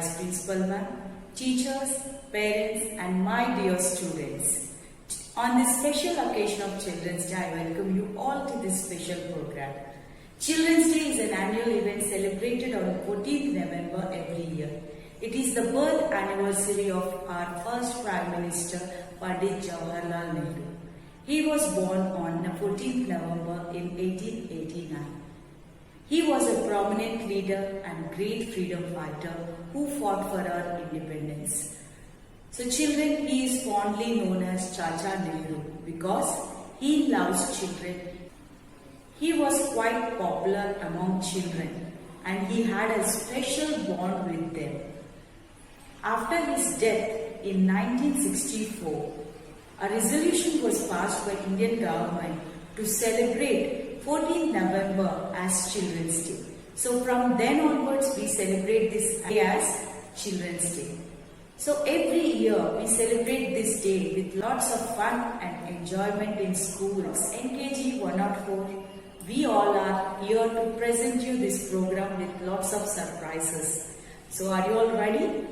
Vice Principal Ma'am, teachers, parents and my dear students. On this special occasion of Children's Day, I welcome you all to this special program. Children's Day is an annual event celebrated on 14th November every year. It is the birth anniversary of our first Prime Minister, Pandit Jawaharlal Nehru. He was born on 14th November in 1889. He was a prominent leader and great freedom fighter who fought for our independence. So children, he is fondly known as Chacha Nehru because he loves children. He was quite popular among children and he had a special bond with them. After his death in 1964, a resolution was passed by Indian government to celebrate 14th November as Children's Day. So from then onwards, we celebrate this day as Children's Day. So every year we celebrate this day with lots of fun and enjoyment in schools. NKG 104, we all are here to present you this program with lots of surprises. So are you all ready?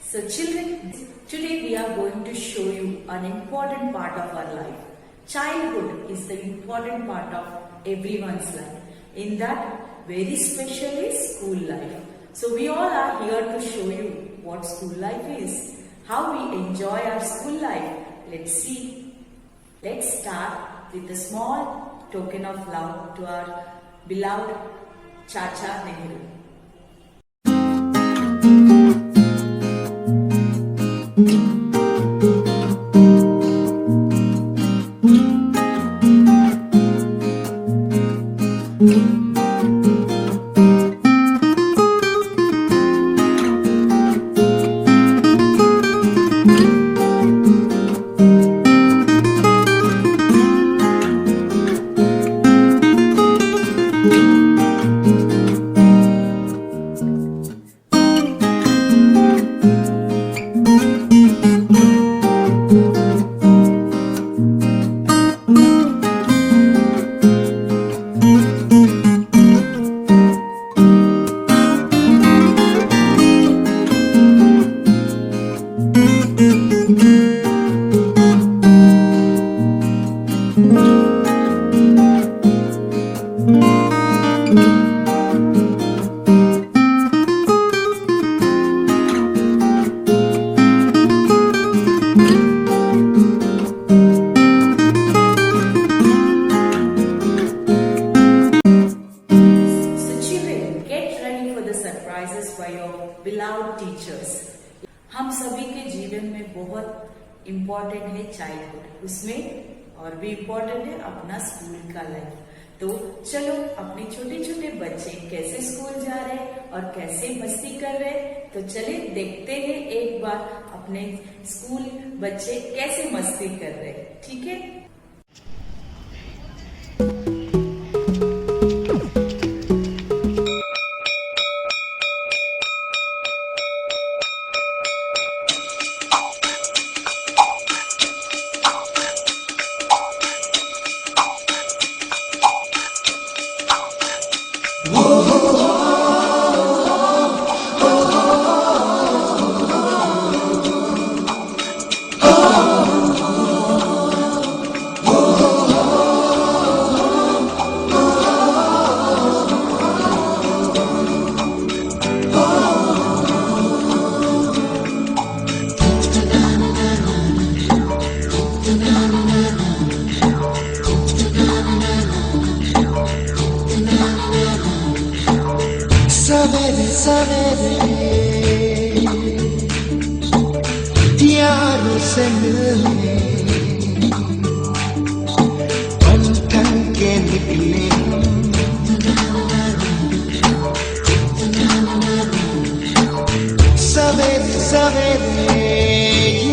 So children, today we are going to show you an important part of our life. Childhood is the important part of everyone's life. In that, very special is school life. So we all are here to show you what school life is, how we enjoy our school life. Let's see. Let's start with a small token of love to our beloved Chacha Nehru. Beloved teachers, हम सभी के जीवन में बहुत important है childhood, उसमें और भी इम्पोर्टेंट है अपना स्कूल का लाइफ। तो चलो अपने छोटे छोटे बच्चे कैसे स्कूल जा रहे हैं और कैसे मस्ती कर रहे हैं, तो चले देखते हैं एक बार अपने स्कूल बच्चे कैसे मस्ती कर रहे हैं। ठीक है। सवेरे सवेरे यारों से मिलने बन ठन के निकले सवेरे सवेरे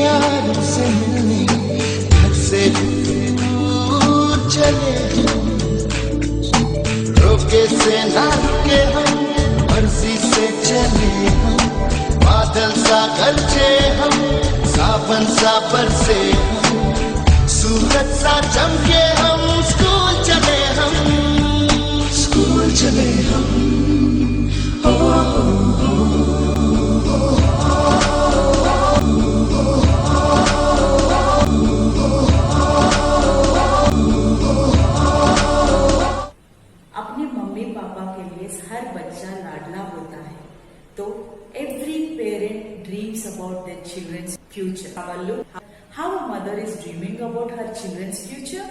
यारों से मिलने घर से दूर चले रोके से ना रुके हम मर्जी से चले हम बादल सा गरजे हम सावन सा बरसे हम सूरज सा चमके हम स्कूल चले हम about their children's future. Have a look how a mother is dreaming about her children's future.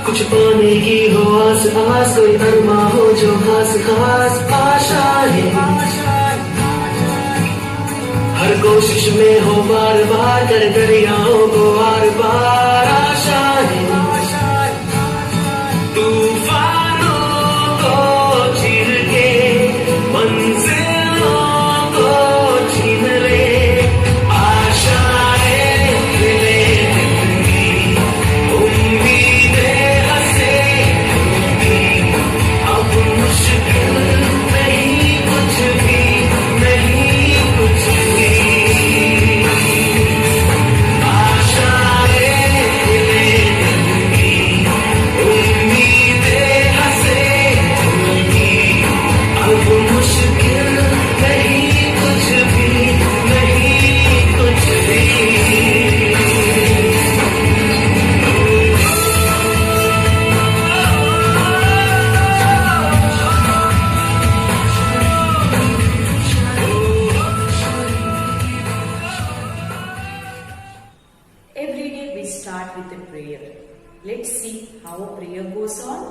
कुछ पाने की हो आस आस, कोई अरमा हो जो खास खास आशा है। हर कोशिश में हो बार बार कर दरियाओं को आर पार आशा है। तूफानों को चीर के मंजिलों को छीन ले, आशाएं मिले जिंदगी, उम्मीदें हंसे अब मुश्किल नहीं कुछ भी, नहीं कुछ भी। आशाएं मिले जिंदगी, उम्मीदें हंसे अब मुश्किल नहीं कुछ भी, नहीं कुछ भी। Every day we start with a prayer. Let's see how a prayer goes on.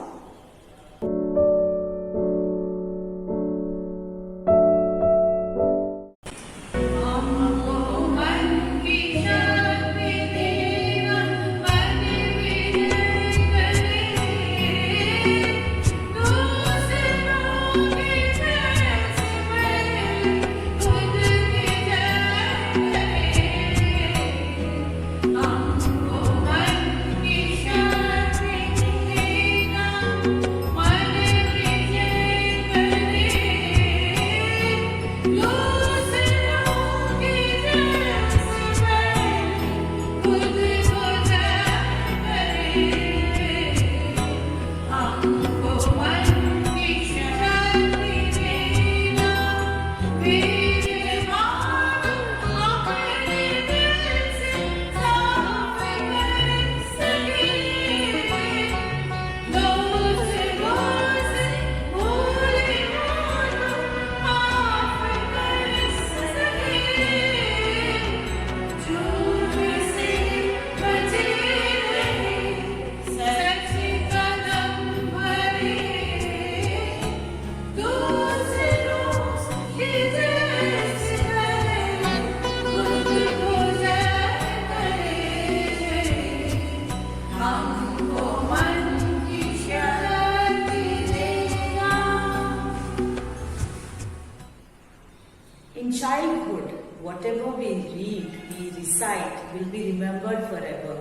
In childhood, whatever we read, we recite, will be remembered forever.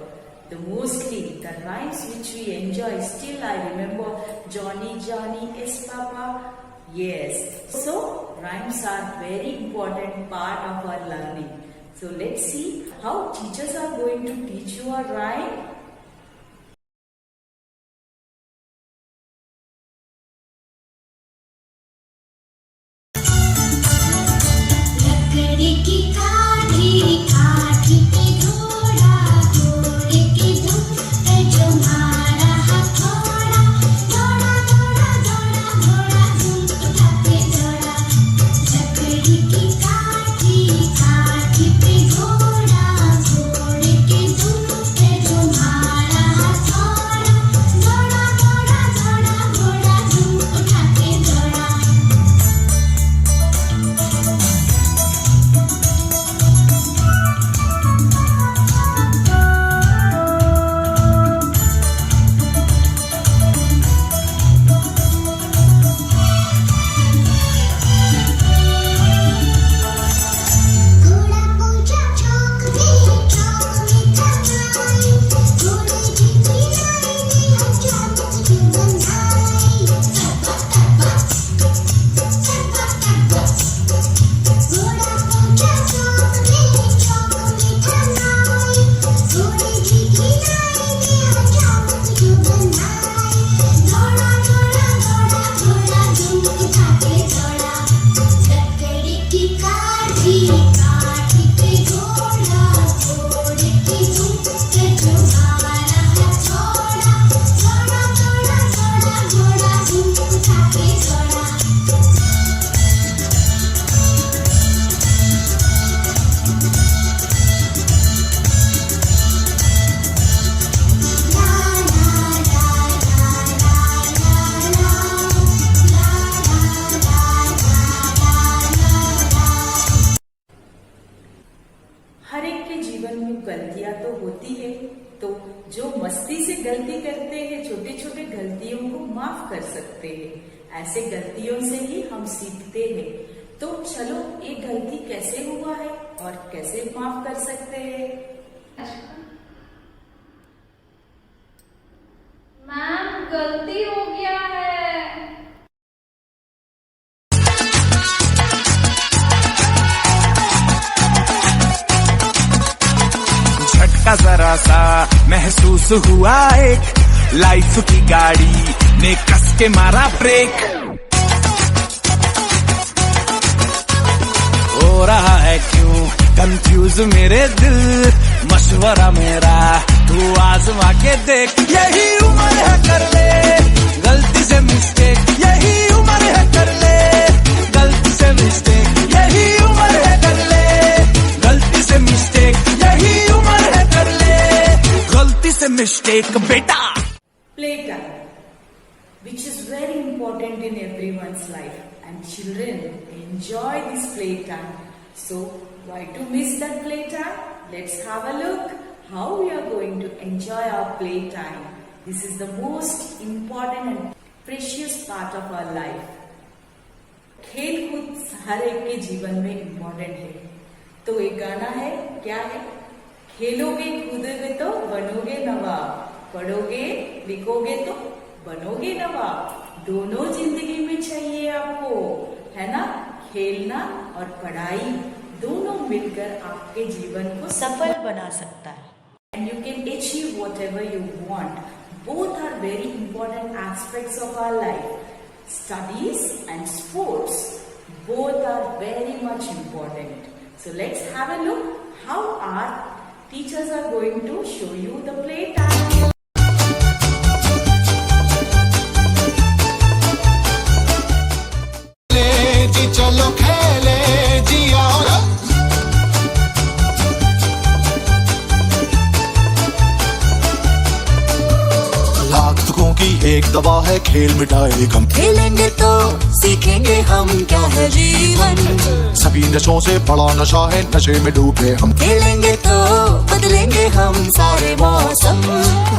The mostly the rhymes which we enjoy, still I remember Johnny, Johnny, yes Papa, yes. So rhymes are very important part of our learning. So let's see how teachers are going to teach you a rhyme. लकड़ी की काठी काठी पे घोड़ा, घोड़े की धुन है जो मारा हथौड़ा, दौड़ा दौड़ा दौड़ा घोड़ा धुन उठाते दौड़ा। लकड़ी की काठी काठी पे घोड़ा, घोड़े की धुन है जो मारा माफ कर सकते हैं। ऐसे गलतियों से ही हम सीखते हैं। तो चलो एक गलती कैसे हुआ है और कैसे माफ कर सकते हैं। मैम गलती हो गया है। झटका जरा सा महसूस हुआ एक, लाइफ की गाड़ी ने कस के मारा ब्रेक। हो रहा है क्यों कंफ्यूज मेरे दिल, मशवरा मेरा तू आजमा के देख। यही उम्र है कर ले गलती से मिस्टेक, यही उम्र है कर ले गलती से मिस्टेक, यही उम्र है कर ले गलती से मिस्टेक, यही उम्र है कर ले गलती से मिस्टेक बेटा। Playtime, which is very important in everyone's life, and children enjoy this playtime. So why to miss that playtime? Let's have a look how we are going to enjoy our playtime. This is the most important and precious part of our life. खेल कूद हर एक के जीवन में important है। तो एक गाना है, क्या है? खेलोगे कूदोगे तो बनोगे नवाब, पढ़ोगे लिखोगे तो बनोगे नवाब। दोनों जिंदगी में चाहिए आपको, है ना? खेलना और पढ़ाई दोनों मिलकर आपके जीवन को सफल बना सकता है। And you can achieve whatever you want. Both are very important aspects of our life. Studies and sports, both are very much important. So let's have a look how our teachers are going to show you the playtime. जी चलो खेले जी आओ। लाख दुखों की एक दवा है खेल मिटाए गम। खेलेंगे तो सीखेंगे हम क्या है जीवन। सभी नशों से बड़ा नशा है, नशे में डूबे हम। खेलेंगे तो बदलेंगे हम सारे मौसम।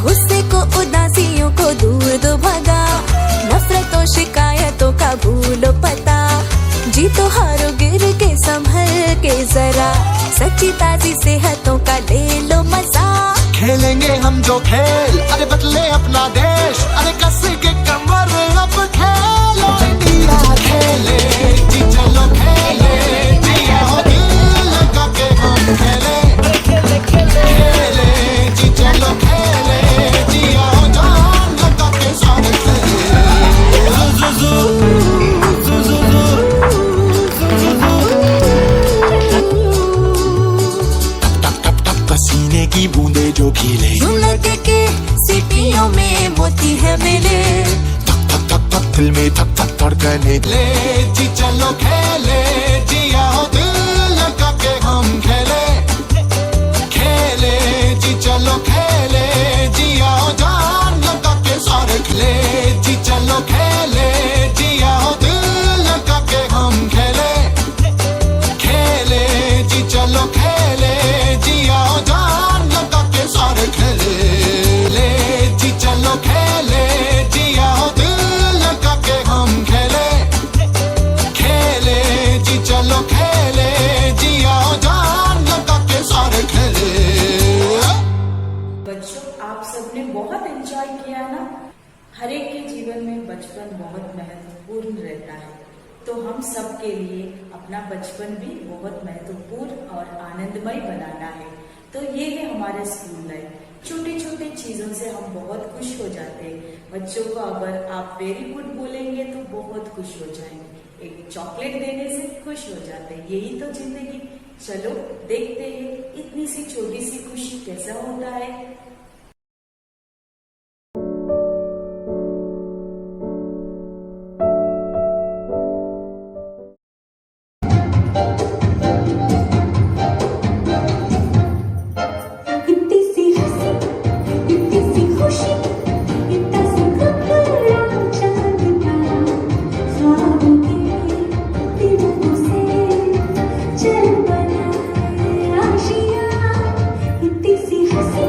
गुस्से को उदासियों को दूर दो भगा, नफरतों शिकायतों का भूलो पता। जीतो हारो गिर के संभल के जरा, सच्ची ताजी सेहतों का ले लो मजा। खेलेंगे हम जो खेल, अरे बदले अपना देश, अरे कस के कमर अब खेलो इंडिया। खेले जी चलो खेले जी आओ, दिल लगा के हम खेले। खेले जी चलो खेले जी आओ, जान लगा के साथ खेले। पसीने की बूंदे जो खिले, लगे के सीटियों में मोती है मिले। थक थक थक थक दिल में थक थक धड़कने। ले जी चलो खेले जी आओ, दिल लगा के हम खेले। खेले जी चलो खेले जी आओ, जान लगा के सारे खेले। जी चलो खेले जी आओ, दिल लगा के हम खेले। खेले जी चलो खेले जी आओ, जान लगा के सारे खेले। ले जी चलो खेले जी आओ, दिल लगा के हम खेले। खेले जी चलो खेले जी आओ, जान लगा के सारे खेले। बच्चों, आप सबने बहुत एंजॉय किया ना? हर एक के जीवन में बचपन बहुत महत्वपूर्ण रहता है, तो हम सब के लिए अपना बचपन भी बहुत महत्वपूर्ण और आनंदमय बनाना है। तो ये है हमारे स्कूल लाइफ। छोटे छोटे चीजों से हम बहुत खुश हो जाते हैं। बच्चों को अगर आप वेरी गुड बोलेंगे तो बहुत खुश हो जाएंगे। एक चॉकलेट देने से खुश हो जाते हैं। यही तो जिंदगी। चलो देखते हैं इतनी सी छोटी सी खुशी कैसा होता है। इतनी सी हंसी, इतनी सी खुशी, इतना सा घबरा चांद तारा, ख्वाबों के दीवारों से चल बनाए आशियाँ। इतनी सी हंसी,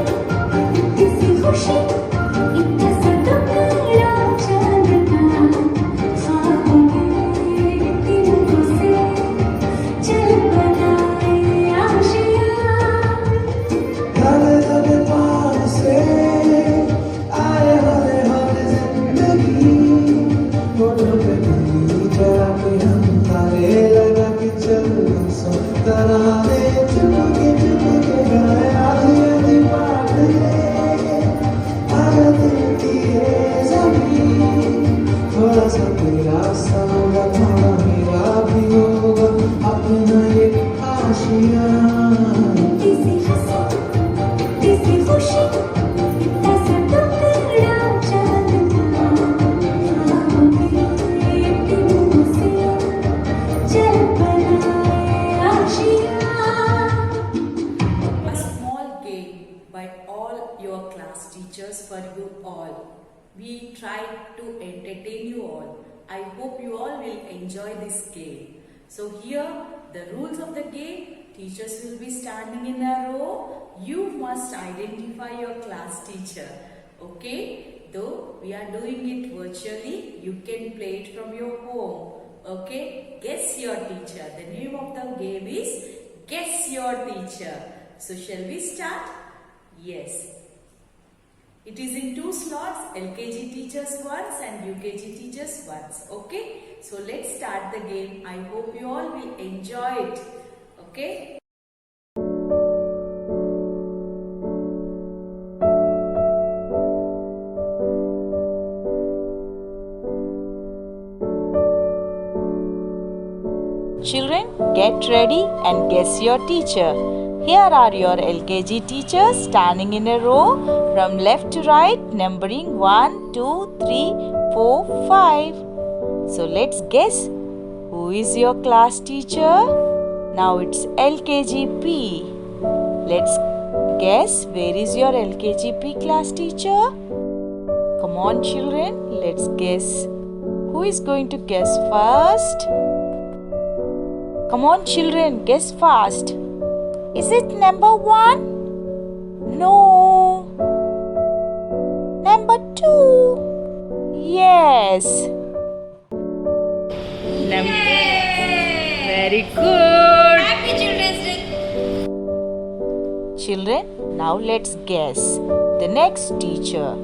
सा तेरा सा होगा, थोड़ा मेरा भी होगा, अपना ये आशिया। किसी हंसी किसी खुशी ऐसा टुकड़ा चांदना से चल बनाए Asia. A small game by all your class teachers for you all. We tried to entertain you all. I hope you all will enjoy this game. So here the rules of the game. Teachers will be standing in a row. You must identify your class teacher. Okay? Though we are doing it virtually, you can play it from your home. Okay? Guess your teacher. The name of the game is Guess Your Teacher. So shall we start? Yes. It is in 2 slots, LKG teachers once and UKG teachers once. Okay? So let's start the game. I hope you all will enjoy it. Okay? Children, get ready and guess your teacher. Here are your LKG teachers standing in a row from left to right, numbering 1, 2, 3, 4, 5. So let's guess who is your class teacher. Now it's LKGP. Let's guess where is your LKGP class teacher. Come on children, let's guess. Who is going to guess first? Come on children, guess fast. Is it number 1? No. Number 2? Yes. Very good. Happy Children's Day. Children, now let's guess the next teacher.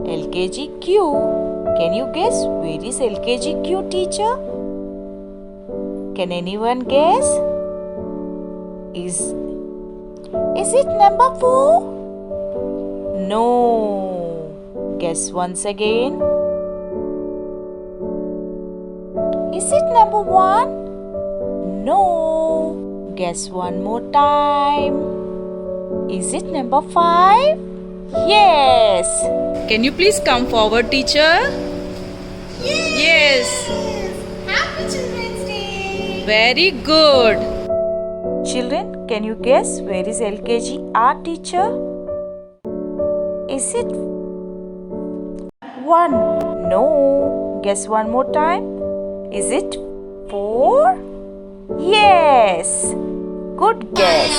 LKGQ. Can you guess where is LKGQ teacher? Can anyone guess? Is it number 4? No. Guess once again. Is it number 1? No. Guess one more time. Is it number 5? Yes. Can you please come forward, teacher? Yes. Happy Children's Day. Very good. Children, can you guess where is LKG art teacher? Is it 1? No. Guess one more time. Is it 4? Yes. Good guess.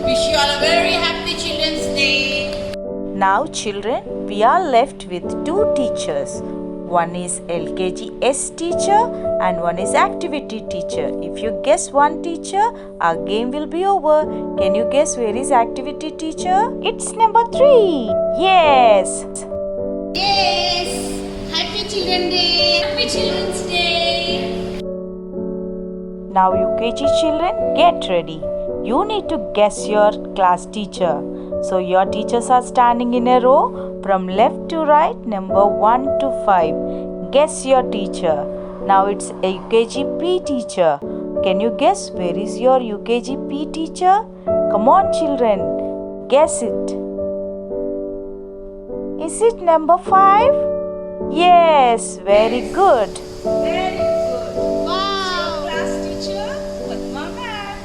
Wish you all a very happy Children's Day. Now children, we are left with 2 teachers. One is LKG S teacher and one is activity teacher. If you guess one teacher, our game will be over. Can you guess where is activity teacher? It's number 3. Yes. Yes. Happy Children's Day. Happy Children's Day. Now UKG children, get ready. You need to guess your class teacher. So your teachers are standing in a row from left to right, number 1 to 5. Guess your teacher. Now it's a UKGP teacher. Can you guess where is your UKGP teacher? Come on children, guess it. Is it number 5? Yes, very good. Very good. Wow. Class teacher, Padma ma'am.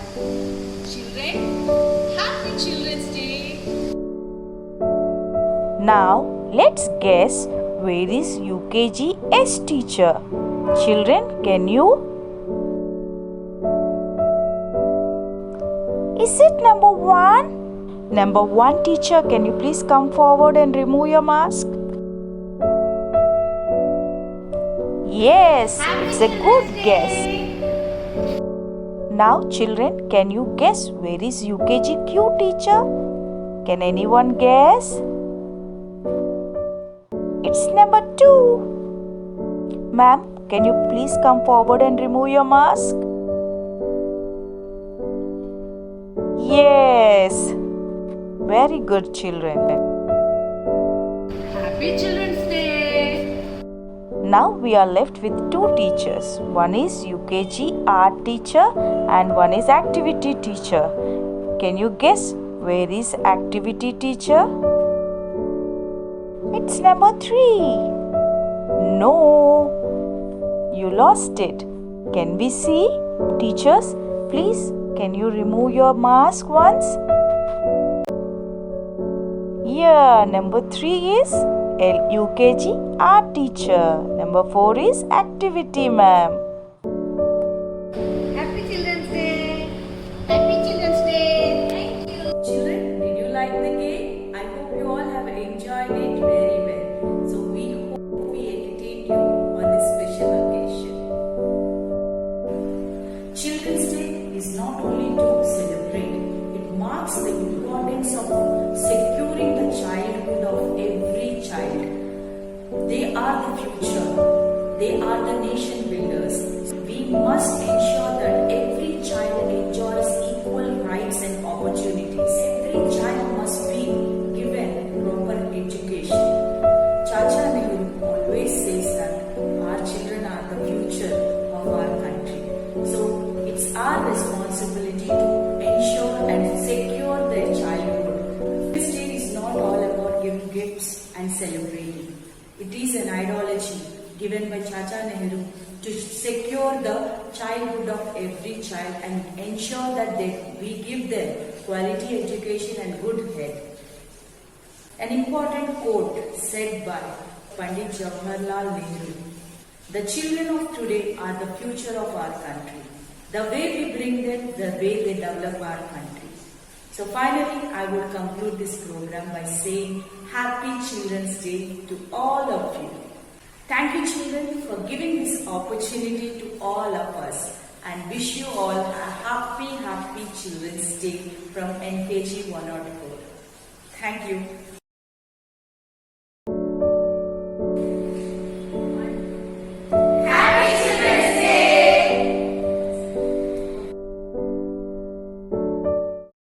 Children, happy Children's Day. Now let's guess where is UKG S teacher. Children, can you? Is it number 1? Number 1 teacher, can you please come forward and remove your mask? Yes, it's a good guess. Now children, can you guess where is UKGQ teacher? Can anyone guess? It's number 2. Ma'am, can you please come forward and remove your mask? Yes. Very good, children. Happy Children's Day. Now we are left with two teachers. One is UKG art teacher and one is activity teacher. Can you guess where is activity teacher? It's number 3. No, you lost it. Can we see? Teachers, please, can you remove your mask once? Yeah, number 3 is UKG art teacher. Number 4 is activity ma'am. Happy Children's Day! Happy Children's Day! Thank you! Children, did you like the game? I hope you all have enjoyed it very well. So we hope we entertained you on this special occasion. Children's Day is not only to celebrate, it marks the importance of securing the childhood of every child. They are the future. They are the nation builders. We must ensure that every child enjoys equal rights and opportunities. Every child must be given proper education. Chacha Nehru always says that our children are the future of our country. So it's our responsibility to ensure and secure their childhood. This day is not all about giving gifts and celebrating. It is an ideology given by Chacha Nehru to secure the childhood of every child and ensure that we give them quality education and good health. An important quote said by Pandit Jawaharlal Nehru: "The children of today are the future of our country. The way we bring them, the way they develop our country." So finally, I would conclude this program by saying Happy Children's Day to all of you. Thank you, children, for giving this opportunity to all of us, and wish you all a happy Children's Day from NKG 104. Thank you.